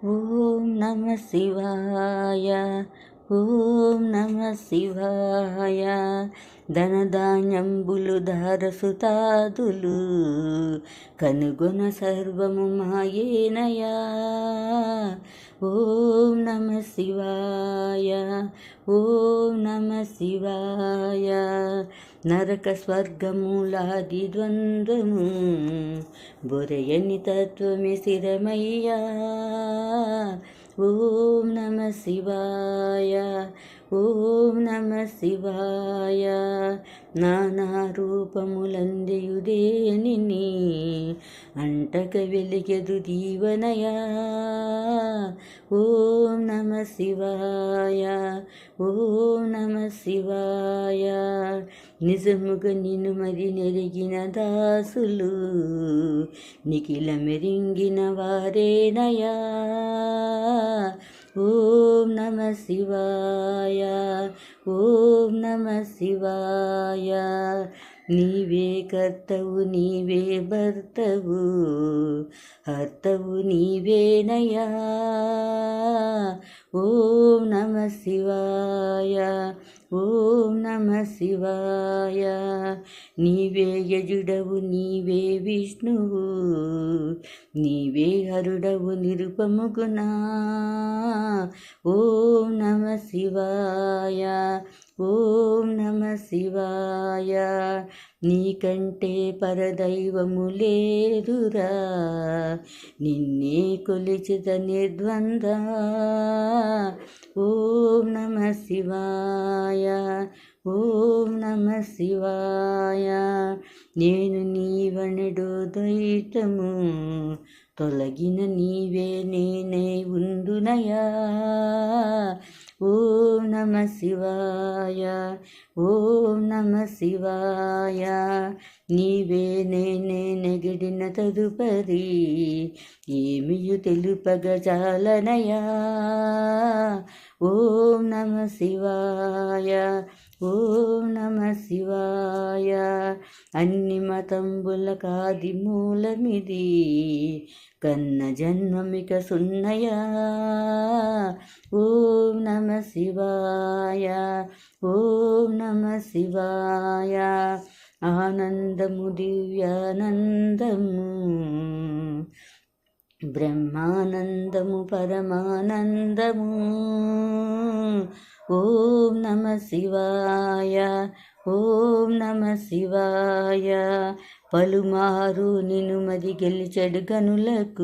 ఓం నమ శివాయ. ఓం నమ శివాయ. ధనధాన్యంబులు ధారసుతాదులు కనుగొన సర్వము మాయేనయా. ఓం నమ శివాయ. ఓం నమ శివాయ. నరక స్వర్గములాది ద్వంద్వము బొరయని తత్వమే శిరమయ్యా. ఓం నమ శివాయ. ఓం నమ శివాయ. నానా రూపములందియుదేనిని అంటక వెలిగెదు దీవనయా. ఓం నమ శివాయ. ఓం నమ శివాయ. నిజముగా నిన్ను మరి నెరిగిన దాసులు నిఖిల మెరింగిన వారేనయా. ఓం నమ శివాయ. ఓం నమ శివాయ. నీవే కర్తవు నీవే భర్తవు హర్తవు నీవేనయా. ఓం నమ శివాయ. ఓం నమ శివాయ. నీవే యజుడవు నీవే విష్ణువు నీవే హరుడవు నిరుపముగునా. ఓం నమ శివాయ. ఓం నమ శివాయ. నీకంటే పరదైవము లేదురా నిన్నే కొలిచిత నిర్ద్వంద. ఓం నమ శివాయ. ఓం నమ శివాయ. నేను నీవనెడు ద్వైతము తొలగిన నీవే నేనే ఉందునయా. ఓం నమ శివాయ. ఓం నమ శివాయ. నీవే నేనే నెగిడిన తదుపరి ఏమియు తెలుపగజాలనయా. ఓం నమ శివాయ. ఓం నమ శివాయ. అన్ని మతంబుల కాది మూలమిది కన్న జన్మమిక సున్నయా. ఓం నమ శివాయ. ఓం నమ శివాయ. ఆనందము దివ్యానందము బ్రహ్మానందము పరమానందము. ఓం నమ శివాయ. ఓం నమ శివాయ. పలుమారు నిన్ను మరి గెలిచెడు గనులకు